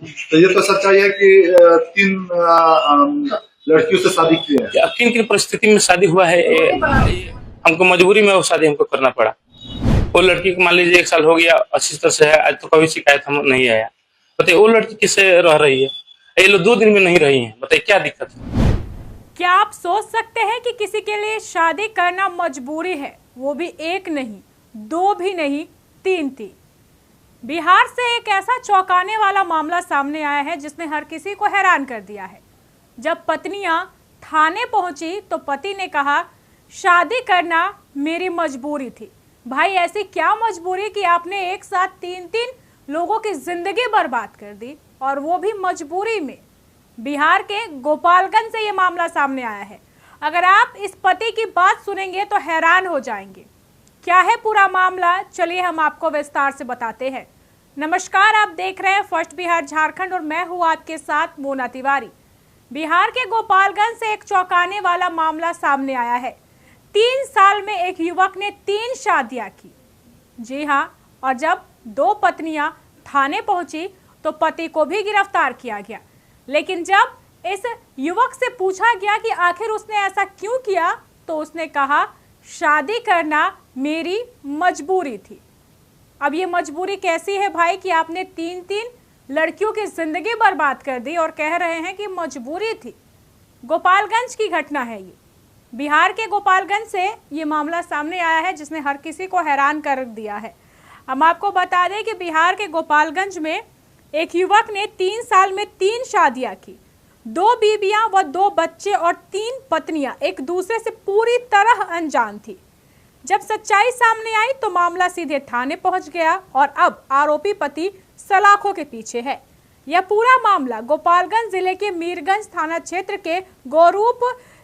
तो ये तो सच्चाई है कि 3 लड़कियों से शादी की है। किन किन परिस्थिति में शादी हुआ है, हमको मजबूरी में वो शादी हमको करना पड़ा। वो लड़की को मान लीजिए 1 साल हो गया अच्छी तरह से है, आज तो कभी शिकायत हम नहीं आया। बताइए वो लड़की किससे रह रही है, ये लोग 2 दिन में नहीं रही है, बताइए क्या दिक्कत है। क्या आप सोच सकते हैं कि किसी के लिए शादी करना मजबूरी है, वो भी 1 नहीं 2 भी नहीं 3। बिहार से एक ऐसा चौंकाने वाला मामला सामने आया है जिसने हर किसी को हैरान कर दिया है। जब पत्नियां थाने पहुंची तो पति ने कहा शादी करना मेरी मजबूरी थी। भाई ऐसी क्या मजबूरी कि आपने एक साथ 3 लोगों की जिंदगी बर्बाद कर दी, और वो भी मजबूरी में। बिहार के गोपालगंज से ये मामला सामने आया है। अगर आप इस पति की बात सुनेंगे तो हैरान हो जाएंगे। क्या है पूरा मामला, चलिए हम आपको विस्तार से बताते हैं। नमस्कार, आप देख रहे हैं फर्स्ट बिहार झारखंड और मैं हूं आपके साथ मोना तिवारी। बिहार के गोपालगंज से एक चौंकाने वाला मामला सामने आया है। 3 साल में एक युवक ने 3 शादियां की। जी हां, और जब 2 पत्नियां थाने पहुंची तो पति को भी गिरफ्तार किया गया। लेकिन जब इस युवक से पूछा गया कि आखिर उसने ऐसा क्यों किया, तो उसने कहा शादी करना मेरी मजबूरी थी। अब ये मजबूरी कैसी है भाई कि आपने 3 लड़कियों की जिंदगी बर्बाद कर दी और कह रहे हैं कि मजबूरी थी। गोपालगंज की घटना है ये। बिहार के गोपालगंज से ये मामला सामने आया है जिसने हर किसी को हैरान कर दिया है। हम आपको बता दें कि बिहार के गोपालगंज में एक युवक ने 3 साल में 3 शादियां की। 2 बीबियां व 2 बच्चे और 3 पत्नियां एक दूसरे से पूरी तरह अनजान थी। जब सच्चाई सामने आई तो मामला सीधे थाने पहुंच गया और अब आरोपी पति सलाखों के पीछे है। यह पूरा मामला गोपालगंज जिले के मीरगंज थाना क्षेत्र के गौरूप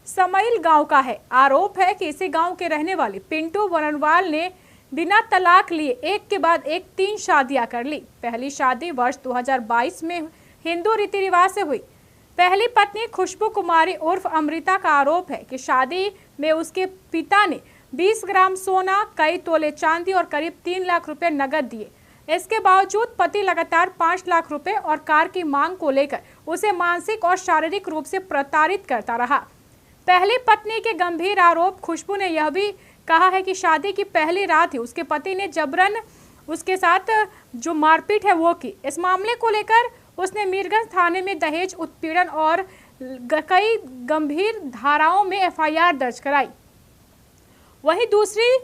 समैल गांव का है। आरोप है कि इसी गांव के रहने वाले पिंटू वरनवाल ने बिना तलाक लिए एक के बाद एक 3 शादियां कर ली। पहली शादी वर्ष 2022 में हिंदू रीति रिवाज से हुई। पहली पत्नी खुशबू कुमारी उर्फ अमृता का आरोप है कि शादी में उसके पिता ने 20 ग्राम सोना, कई तोले चांदी और करीब 3 लाख रुपए नगद दिए। इसके बावजूद पति लगातार 5 लाख रुपए और कार की मांग को लेकर उसे मानसिक और शारीरिक रूप से प्रताड़ित करता रहा। पहली पत्नी के गंभीर आरोप, खुशबू ने यह भी कहा है कि शादी की पहली रात ही उसके पति ने जबरन उसके साथ जो मारपीट है वो की। इस मामले को लेकर उसने मीरगंज थाने में दहेज उत्पीड़न और कई गंभीर धाराओं में एफआईआर दर्ज कराई। वहीं दूसरी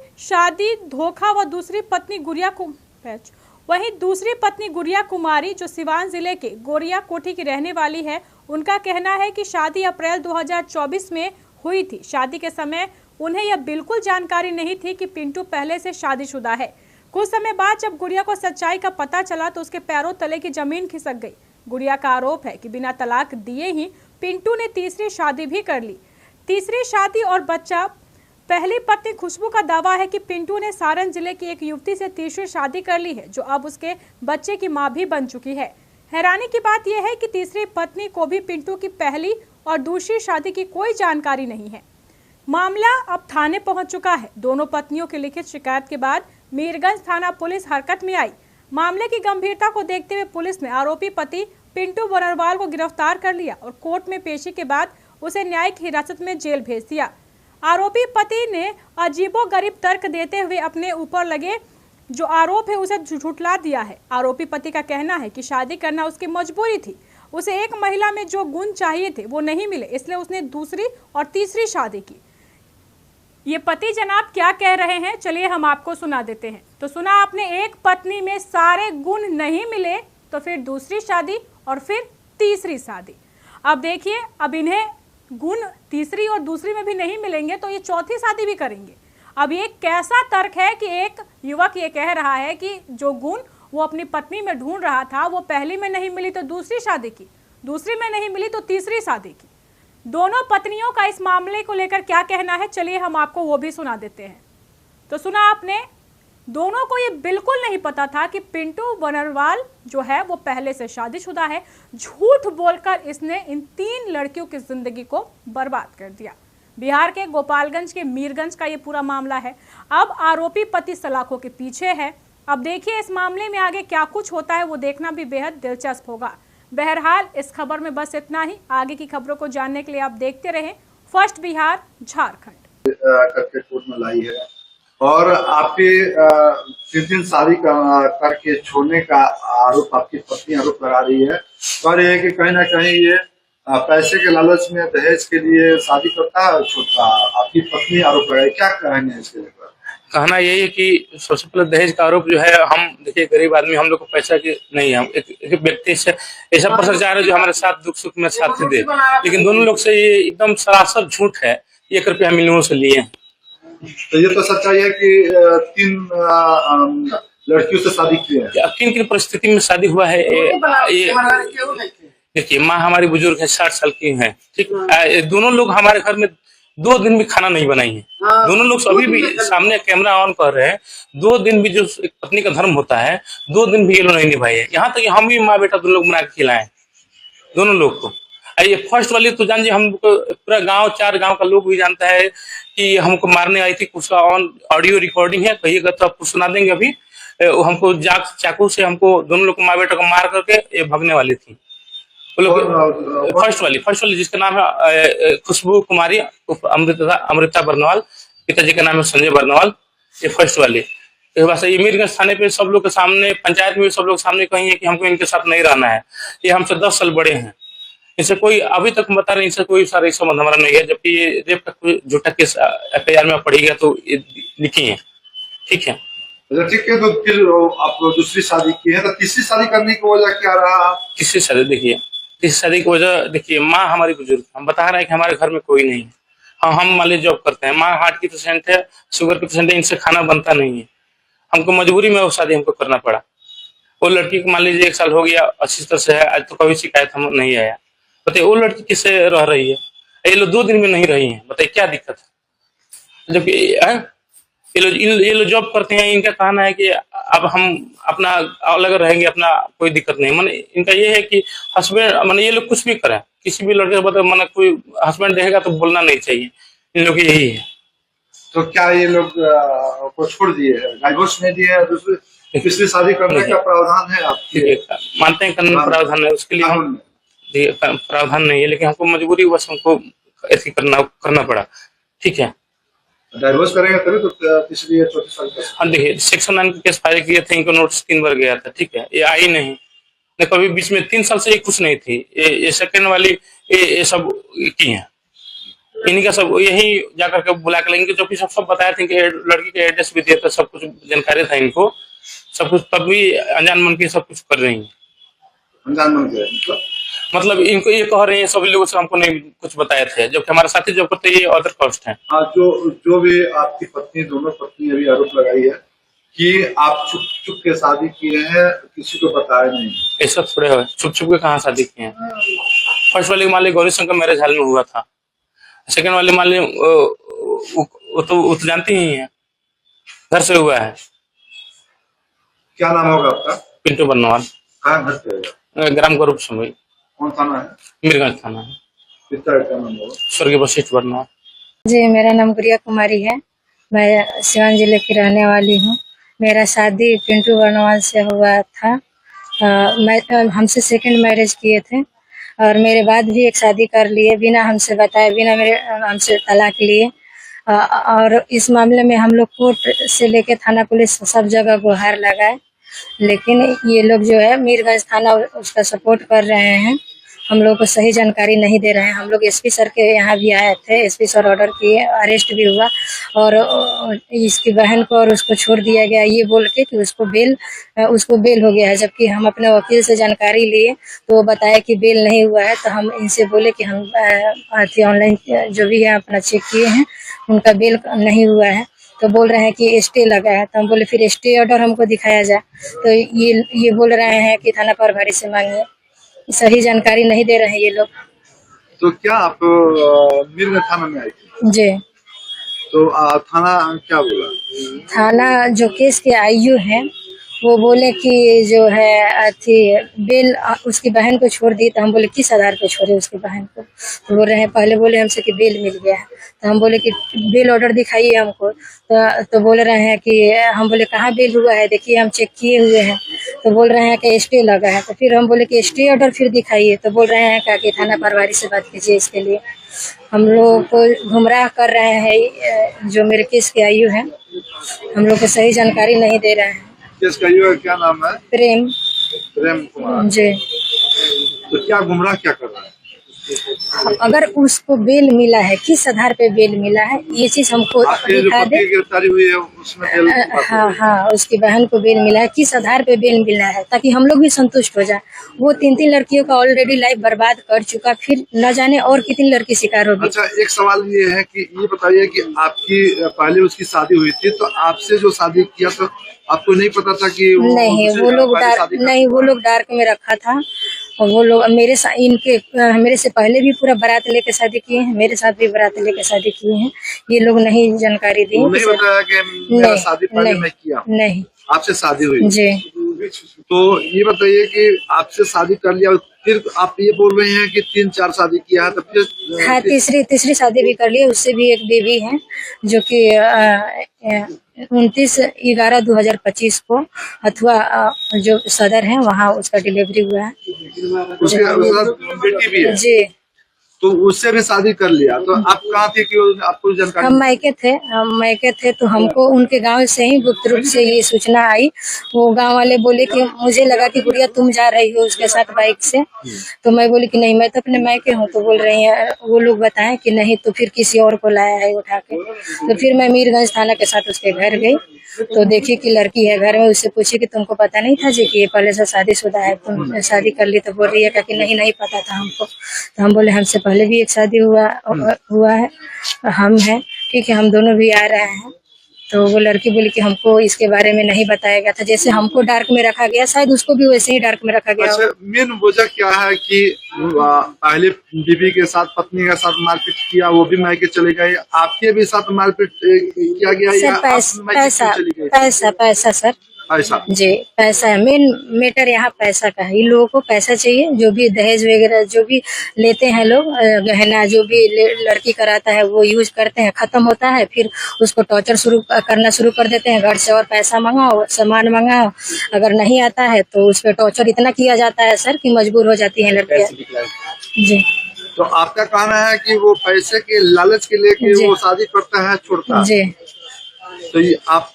पत्नी गुड़िया कुमारी जो सिवान जिले के गोरिया कोठी की रहने वाली है, उनका कहना है कि शादी अप्रैल 2024 में हुई थी। शादी के समय उन्हें यह बिल्कुल जानकारी नहीं थी कि पिंटू पहले से शादीशुदा है। कुछ समय बाद जब गुड़िया को सच्चाई का पता चला तो उसके पैरों तले की जमीन खिसक गई। गुड़िया का आरोप है कि बिना तलाक दिए ही पिंटू ने तीसरी शादी भी कर ली। तीसरी शादी और बच्चा। पहली पत्नी खुशबू का दावा है कि पिंटू ने सारण जिले की एक युवती से तीसरी शादी कर ली है, जो अब उसके बच्चे की मां भी बन चुकी है। हैरानी की बात यह है कि तीसरी पत्नी को भी पिंटू की पहली और दूसरी शादी की कोई जानकारी नहीं है। मामला अब थाने पहुंच चुका है। दोनों पत्नियों की लिखित शिकायत के बाद मीरगंज थाना पुलिस हरकत में आई। मामले की गंभीरता को देखते हुए पुलिस ने आरोपी पति पिंटू वरनवाल को गिरफ्तार कर लिया और कोर्ट में पेशी के बाद उसे न्यायिक हिरासत में जेल भेज दिया। आरोपी पति ने अजीबोगरीब तर्क देते हुए अपने ऊपर लगे जो आरोप है उसे झुठला दिया है। आरोपी पति का कहना है कि शादी करना उसकी मजबूरी थी। उसे एक महिला में जो गुण चाहिए थे वो नहीं मिले, इसलिए उसने दूसरी और तीसरी शादी की। ये पति जनाब क्या कह रहे हैं, चलिए हम आपको सुना देते हैं। तो सुना आपने, एक पत्नी में सारे गुण नहीं मिले तो फिर दूसरी शादी और फिर तीसरी शादी। अब देखिए, अब इन्हें गुण तीसरी और दूसरी में भी नहीं मिलेंगे तो ये चौथी शादी भी करेंगे। अब ये कैसा तर्क है कि एक युवक ये कह रहा है कि जो गुण वो अपनी पत्नी में ढूंढ रहा था वो पहली में नहीं मिली तो दूसरी शादी की, दूसरी में नहीं मिली तो तीसरी शादी की। दोनों पत्नियों का इस मामले को लेकर क्या कहना है, चलिए हम आपको वो भी सुना देते हैं। तो सुना आपने, दोनों को ये बिल्कुल नहीं पता था कि पिंटू वरनवाल जो है वो पहले से शादीशुदा है। झूठ बोलकर इसने इन 3 लड़कियों की जिंदगी को बर्बाद कर दिया। बिहार के गोपालगंज के मीरगंज का ये पूरा मामला है। अब आरोपी पति सलाखों के पीछे है। अब देखिए इस मामले में आगे क्या कुछ होता है वो देखना भी बेहद दिलचस्प होगा। बहरहाल इस खबर में बस इतना ही। आगे की खबरों को जानने के लिए आप देखते रहें फर्स्ट बिहार झारखंड। करके कोर्ट में लाई है और आपके 3 दिन शादी करके छोड़ने का आरोप आपकी पत्नी आरोप लगा रही है और ये कि कहीं ना कहीं ये पैसे के लालच में दहेज के लिए शादी करता है और छोड़ता है। आपकी पत्नी आरोप लगाई, क्या कहेंगे इसके लेकर? कहना यही है कि सबसे पहले दहेज का आरोप जो है, हम देखिए गरीब आदमी, हम लोग को पैसा की नहीं है। हम एक व्यक्ति से ऐसा भ्रष्टाचार है जो हमारे साथ दुख सुख में साथ दे, लेकिन दोनों लोग से ये एकदम सरासर झूठ है। 1 रुपया हम इन लोगों से लिए हैं। तो ये तो सच्चाई है कि 3 लड़कियों से शादी की है। किन किन परिस्थिति में शादी हुआ है ये देखिए, माँ हमारी बुजुर्ग है, 60 साल की है, ठीक। दोनों लोग हमारे घर में 2 दिन भी खाना नहीं बनाई है। दोनों लोग अभी भी सामने कैमरा ऑन कर रहे हैं। 2 दिन भी जो एक पत्नी का धर्म होता है, 2 दिन भी ये लोग नहीं निभाए है। यहाँ तक हम भी माँ बेटा दोनों लोग बना के खिलाए दोनों लोग को। ये फर्स्ट वाली तो जान जी, हमको पूरा गांव 4 गांव का लोग भी जानता है कि हमको मारने आई थी। उसका ऑन ऑडियो रिकॉर्डिंग है, कहिएगा तो आपको सुना देंगे। अभी हमको चाकू से हमको दोनों लोग माँ बेटा को मार करके ये भगने वाली थी वो लोग। फर्स्ट वाली जिसका नाम है खुशबू कुमारी अमृता बर्नवाल, पिताजी का नाम है संजय बर्नवाल। ये फर्स्ट वाली बस ये मीरगंज थाने पे सब लोग के सामने, पंचायत में सब लोग सामने कहेंगे कि हमको इनके साथ नहीं रहना है। ये हमसे 10 साल बड़े हैं। इनसे कोई अभी तक बता रहे, इनसे कोई शारीरिक संबंध हमारा नहीं है। जबकि ये रेप का कोई झूठा केस FIR में पढ़ेगा तो लिखी है, ठीक है। ठीक है, तो फिर आप दूसरी शादी की है, तो तीसरी शादी करने की वजह क्या रहा? तीसरी शादी देखिए, तीसरी शादी की वजह देखिए, माँ हमारी बुजुर्ग, हम बता रहे हैं कि हमारे घर में कोई नहीं है। हाँ, हम मान लीजिए जॉब करते हैं, माँ हार्ट की पेशेंट है, शुगर की पेशेंट है, इनसे खाना बनता नहीं है। हमको मजबूरी में वो शादी हमको करना पड़ा। वो लड़की को मान लीजिए 1 साल हो गया, अच्छी तरह से है, आज तो कभी शिकायत हम नहीं आया। बताइए वो लड़की किससे रह रही है? ये लोग 2 दिन में नहीं रही है, बताइए क्या दिक्कत है? जबकि ये लोग जॉब करते हैं, इनका कहना है कि अब हम अपना अलग रहेंगे, अपना कोई दिक्कत नहीं। माने इनका ये है कि हस्बैंड, माने ये लोग कुछ भी करें, किसी भी लड़के को माने कोई हस्बैंड देखेगा तो बोलना नहीं चाहिए, इन लोग यही है। तो क्या ये लोग को छोड़ दिए है, डाइवोर्स नहीं दिए है, दूसरी शादी करने का प्रावधान है आपके? मानते हैं कानून प्रावधान है, उसके लिए हम प्रावधान नहीं है, लेकिन हमको मजबूरी बस हमको ऐसी करना पड़ा, ठीक है। डाइवोर्स करेंगे तभी तो तीसरी 4 साल का। हाँ देखिए, सेक्शन 9 के केस फाइल किए थे, इनको नोटिस 3 बार गया था, ठीक है। ये आई नहीं, कभी बीच में 3 साल से ये कुछ नहीं थी। ये सेकंड वाली ये सब की है, इन्हीं का सब यही जाकर के बुला के लेंगे, जो कि सब बताए थे कि लड़की के एड्रेस भी दिया था, सब कुछ जानकारी था इनको, सब कुछ, तब भी अनजान मन के सब कुछ कर रही है। अनजान मन के मतलब इनको ये कह रहे हैं सभी लोगों से, हमको नहीं कुछ बताए थे, जबकि हमारे साथी जो करते ये अदर कास्ट है। जो भी आपकी पत्नी, दोनों पत्नी अभी आरोप लगाई है कि आप छुप के शादी किए हैं, किसी को बताया नहीं। ऐसा थोड़े है, छुप के कहाँ शादी किए हैं? फर्स्ट वाले मान ली गौरी शंकर मैरिज हॉल में हुआ था। सेकंड वाले मान ली वो तो जानती ही है, घर से हुआ है। क्या नाम होगा आपका? पिंटू बर्नवाल। कहाँ घर पे? ग्राम गौरव समई। कौन थाना है? मीरगंज थाना है। पिता का नाम होगा? स्वर्गीय वशिष्ठ बर्नवाल जी। मेरा नाम गुड़िया कुमारी है, मैं सिवान जिले की रहने वाली हूँ। मेरा शादी पिंटू बर्नवाल से हुआ था। हमसे सेकंड मैरिज किए थे और मेरे बाद भी एक शादी कर लिए बिना हमसे बताए, बिना हमसे तलाक लिए। और इस मामले में हम लोग कोर्ट से लेके थाना पुलिस सब जगह गुहार लगाए, लेकिन ये लोग जो है मीरगंज थाना उसका सपोर्ट कर रहे हैं, हम लोग को सही जानकारी नहीं दे रहे हैं। हम लोग SP सर के यहाँ भी आए थे, SP सर ऑर्डर किए, अरेस्ट भी हुआ और इसकी बहन को और उसको छोड़ दिया गया, ये बोल के कि उसको बेल हो गया है। जबकि हम अपने वकील से जानकारी लिए तो वो बताया कि बेल नहीं हुआ है। तो हम इनसे बोले कि हम ऑनलाइन जो भी है अपना चेक किए हैं, उनका बेल नहीं हुआ है। तो बोल रहे हैं कि स्टे लगा है। तो हम बोले फिर स्टे ऑर्डर हमको दिखाया जाए। तो ये बोल रहे हैं कि थाना प्रभारी से मांगिए, सही जानकारी नहीं दे रहे हैं ये लोग। तो क्या आप मीरगंज थाना में आई थी? जी। तो थाना क्या बोला? थाना जो केस के IU हैं वो बोले कि जो है बेल उसकी बहन को छोड़ दी। तो हम बोले किस आधार पे छोड़े उसकी बहन को? तो बोल रहे हैं, पहले बोले हमसे कि बेल मिल गया है। तो हम बोले कि बेल ऑर्डर दिखाइए हमको। तो बोल रहे हैं कि हम बोले कहाँ बेल हुआ है, देखिए हम चेक किए हुए हैं। तो बोल रहे हैं कि स्टे लगा है। तो फिर हम बोले कि स्टे ऑर्डर फिर दिखाइए, तो बोल रहे हैं कि थाना प्रभारी से बात कीजिए इसके लिए। हम लोग को गुमराह कर रहे हैं, जो मेरे केस के आयु है, हम लोग को सही जानकारी नहीं दे रहे हैं। केस का आयु क्या नाम है? प्रेम कुमार जी। तो क्या गुमराह क्या कर रहा है? अगर उसको बेल मिला है, किस आधार पे बेल मिला है, ये चीज हमको आपके जो दिखा पति दे। की गिरफ्तारी हुई है उसमें बेल की बात है। हाँ, उसकी बहन को बेल मिला है, किस आधार पे बेल मिला है, ताकि हम लोग भी संतुष्ट हो जाए। वो 3 लड़कियों का ऑलरेडी लाइफ बर्बाद कर चुका, फिर न जाने और कितनी लड़की शिकार होगी। अच्छा, एक सवाल ये है कि ये बताइए कि आपकी पहले उसकी शादी हुई थी, तो आपसे जो शादी किया तो आपको नहीं पता था कि नहीं, वो लोग डार्क में रखा था। और वो लोग मेरे से पहले भी पूरा बारात लेके शादी किए हैं, मेरे साथ भी बारात लेके शादी किए हैं। ये लोग नहीं जानकारी दी, नहीं बताया कि मेरा शादी पहले मैं किया, नहीं आपसे शादी हुई जी। तो ये बताइए कि आपसे शादी कर लिया, फिर आप ये बोल रहे हैं कि 3-4 शादी किया है, तो फिर हाँ, तीसरी शादी भी कर ली। उससे भी एक बेबी है, जो कि 29/11/2025 को अथवा जो सदर है वहाँ उसका डिलीवरी हुआ है। उसके साथ बेटी भी है जी। तो उससे भी शादी कर लिया। तो आप कहाँ थे कि आपको जानकारी? हम मायके थे तो हमको उनके गांव से ही गुप्त रूप से ये सूचना आई। वो गांव वाले बोले कि मुझे लगा कि गुड़िया तुम जा रही हो उसके साथ बाइक से, तो मैं बोली कि नहीं, मैं तो अपने मायके हूँ। तो बोल रही है, वो लोग बताएं कि नहीं, तो फिर किसी और को लाया है उठा के। तो फिर मैं मीरगंज थाना के साथ उसके घर गई, तो देखी कि लड़की है घर में। उससे पूछी कि तुमको पता नहीं था जी कि ये पहले से शादीशुदा है, तुम शादी कर ली? तो बोल रही है कि नहीं पता था हमको। तो हम बोले हमसे पहले भी एक शादी हुआ है, हम हैं, ठीक है, हम दोनों भी आ रहे हैं। तो वो लड़की बोली कि हमको इसके बारे में नहीं बताया गया था, जैसे हमको डार्क में रखा गया, शायद उसको भी वैसे ही डार्क में रखा गया। अच्छा, मेन वजह क्या है कि पहले बीवी के साथ, पत्नी के साथ मारपीट किया, वो भी मायके चले गए, आपके भी साथ मारपीट किया गया या पैसा सर, पैसा जी, पैसा है मेन मैटर यहाँ, पैसा का है। इन लोगों को पैसा चाहिए, जो भी दहेज वगैरह जो भी लेते हैं लोग, गहना जो भी लड़की कराता है वो यूज करते हैं, खत्म होता है, फिर उसको टॉर्चर करना शुरू कर देते हैं। घर से और पैसा मंगाओ, सामान मंगाओ, अगर नहीं आता है तो उस पर टॉर्चर इतना किया जाता है सर कि मजबूर हो जाती है लड़कियाँ जी। तो आपका कहना है कि वो पैसे के लालच के लेके वो शादी करता है, छोड़ता है जी। तो ये आप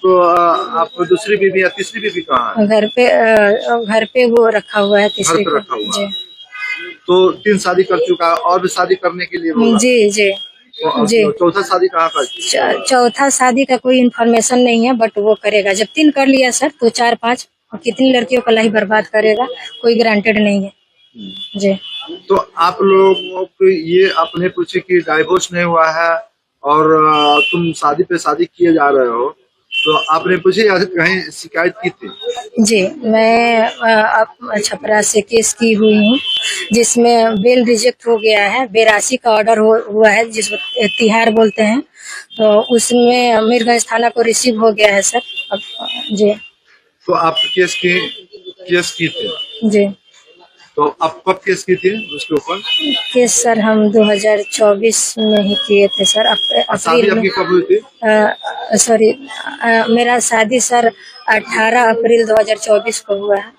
दूसरी बीवी या तीसरी बीवी कहाँ है? घर पे वो रखा हुआ है, तीसरी घर पे रखा हुआ है। तो 3 शादी कर चुका है और भी शादी करने के लिए बोला। जी। तो चौथा शादी कहाँ कर? चौथा शादी का कोई इन्फॉर्मेशन नहीं है, बट वो करेगा। जब 3 कर लिया सर तो 4-5 कितनी लड़कियों का लाइफ बर्बाद करेगा, कोई गारंटेड नहीं है जी। तो आप लोगों को ये आपने पूछे कि डाइवोर्स नहीं हुआ है और तुम शादी पे शादी किए जा रहे हो, तो आपने पूछे या कहीं शिकायत की थी? जी, मैं छपरा से केस की हुई हूँ, जिसमें बेल रिजेक्ट हो गया है। 82 का ऑर्डर हुआ है, जिसको तिहार बोलते हैं। तो उसमें मीरगंज थाना को रिसीव हो गया है सर। अब जी। तो आप केस की थी जी। तो आप कब केस की थी उसके ऊपर? केस सर हम 2024 में ही किए थे सर। शादी आपकी कब हुई थी? सॉरी, मेरा शादी सर 18 अप्रैल 2024 को हुआ है।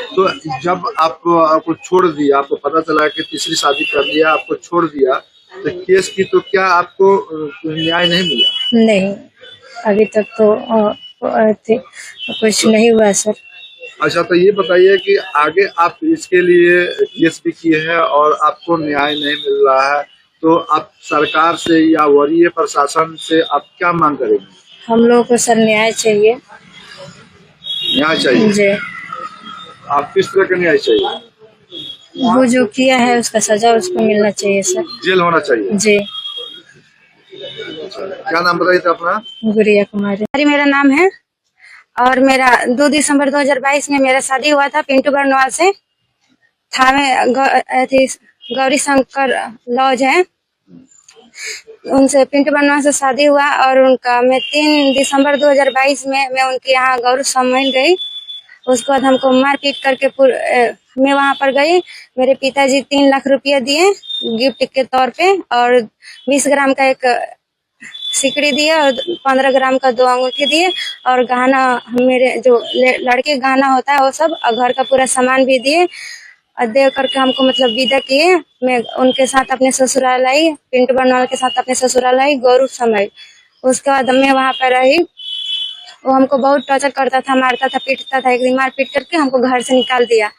तो जब आपको छोड़ दिया, आपको पता चला कि तीसरी शादी कर लिया, आपको छोड़ दिया, तो केस की, तो क्या आपको न्याय नहीं मिला? नहीं, अभी तक तो कुछ नहीं हुआ सर। अच्छा, तो ये बताइए कि आगे आप इसके लिए केस भी किए हैं और आपको न्याय नहीं मिल रहा है, तो आप सरकार से या वरीय प्रशासन से आप क्या मांग करेंगे? हम लोगों को सर न्याय चाहिए। न्याय चाहिए जी। आप किस तरह का न्याय चाहिए? वो जो किया है उसका सजा उसको मिलना चाहिए सर। जेल होना चाहिए जी। क्या नाम बताइए थे अपना? गुड़िया कुमारी मेरा नाम है, और मेरा 2 दिसंबर 2022 में मेरा शादी हुआ था पिंटू बर्नवाल से। थाने गौरी शंकर लॉज है, उनसे पिंटू बर्नवाल से शादी हुआ। और उनका मैं 3 दिसंबर 2022 में मैं उनके यहाँ गौरव सम्मेलन गई। उसके बाद हमको मारपीट करके मैं वहाँ पर गई। मेरे पिताजी 3 लाख रुपया दिए गिफ्ट के तौर पे, और 20 ग्राम का एक सिकड़ी दिए और 15 ग्राम का 2 अंगूठी दिए और गहना, मेरे जो लड़के गहना होता है वो सब, और घर का पूरा सामान भी दिए और दे करके हमको मतलब विदा किए। मैं उनके साथ अपने ससुराल आई, पिंटू बर्नवाल के साथ अपने ससुराल आई गौरव समय। उसके बाद मैं वहाँ पर रही। वो हमको बहुत टॉर्चर करता था, मारता था, पीटता था। एक दिन मार पीट करके हमको घर से निकाल दिया।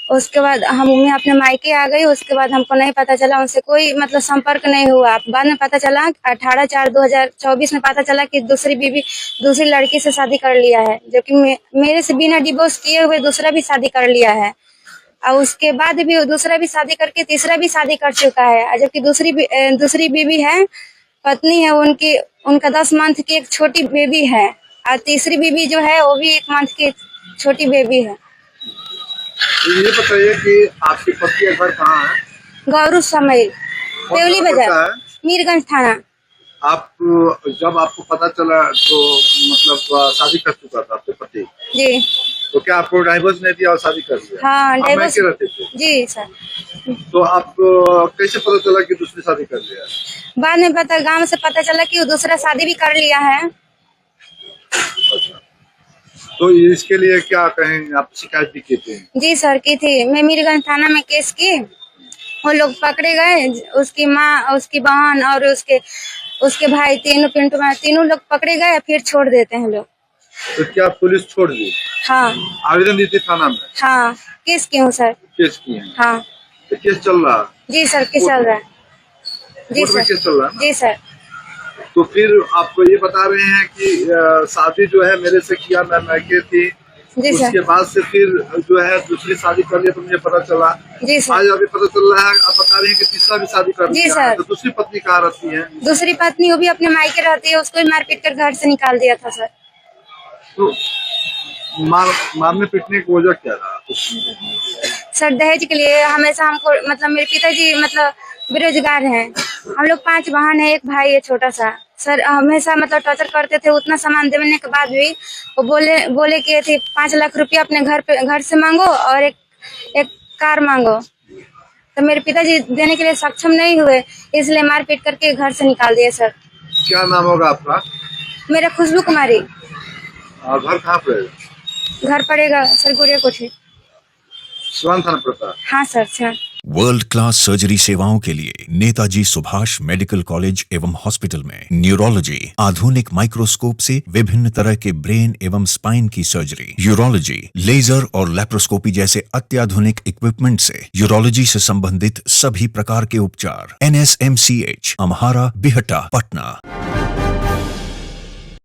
उसके बाद मैं अपने मायके आ गई। उसके बाद हमको नहीं पता चला, उनसे कोई मतलब संपर्क नहीं हुआ। बाद में पता चला 18/4/2024 में पता चला कि दूसरी लड़की से शादी कर लिया है, जो कि मेरे से बिना डिवोर्स किए हुए दूसरा भी शादी कर लिया है। और उसके बाद भी दूसरा भी शादी करके तीसरा भी शादी कर चुका है। जबकि दूसरी बीवी है, पत्नी है उनका 10 मंथ की एक छोटी बेबी है, और तीसरी बीवी जो है वो भी 1 मंथ की छोटी बेबी है। ये बताइए कि आपके पति का घर कहाँ है? गौरव समय, देवली बाजार, है? मीरगंज थाना। आप जब आपको पता चला तो मतलब शादी कर चुका था आपके पति? जी। तो क्या आपको डाइवोर्स नहीं दिया और शादी कर दिया? हाँ, डाइवोर्स रहते थे? जी सर। तो आपको कैसे पता चला कि दूसरी शादी कर लिया? बाद में पता, गांव से पता चला कि वो दूसरा शादी भी कर लिया है। अच्छा, तो इसके लिए क्या कहें, आप शिकायत भी की थी? जी सर, की थी। मैं मीरगंज थाना में केस की। वो लोग पकड़े गए, उसकी माँ, उसकी बहन और उसके भाई, तीनों लोग पकड़े गए, फिर छोड़ देते हैं लोग। तो क्या पुलिस छोड़ दी? हाँ। आवेदन दी थी थाना में? हाँ, केस की हूँ सर। केस की है? हाँ तो केस चल रहा है? जी सर, केस चल रहा है। जी कोर्ट में सर, केस चल रहा है? जी सर। तो फिर आपको ये बता रहे हैं कि शादी जो है मेरे से किया, मैं मैके थी। जी सर। उसके बाद से फिर जो है दूसरी शादी कर लिया तो मुझे पता चला। जी सर। आज अभी पता चल रहा है, आप बता रहे हैं कि तीसरा भी शादी कर जी लिया सर। है। तो दूसरी पत्नी कहाँ रहती है? दूसरी पत्नी वो भी अपने मायके रहती है, उसको भी मार पीट कर घर से निकाल दिया था सर। तो मारने पीटने की वजह क्या रहा? सर दहेज के लिए हमेशा हमको, मतलब मेरे पिताजी मतलब बेरोजगार हैं। हम लोग 5 बहन है, एक भाई है छोटा सा। सर हमेशा मतलब टॉर्चर करते थे। उतना सामान देने के बाद भी वो बोले कि थे 5 लाख रुपया अपने घर से मांगो और एक कार मांगो। तो मेरे पिताजी देने के लिए सक्षम नहीं हुए, इसलिए मारपीट करके घर से निकाल दिए सर। क्या नाम होगा आपका? मेरा खुशबू कुमारी। और घर कहाँ पर है? घर पड़ेगा सर गुड़िया कोठी। सिवान थाना पड़ता है? हाँ sir, sir. World class surgery सेवाओं के लिए नेताजी सुभाष मेडिकल कॉलेज एवं हॉस्पिटल में न्यूरोलॉजी, आधुनिक माइक्रोस्कोप से विभिन्न तरह के ब्रेन एवं स्पाइन की सर्जरी, यूरोलॉजी, लेजर और लेप्रोस्कोपी जैसे अत्याधुनिक इक्विपमेंट से यूरोलॉजी से संबंधित सभी प्रकार के उपचार। NSMCH, अम्हारा, बिहटा, पटना।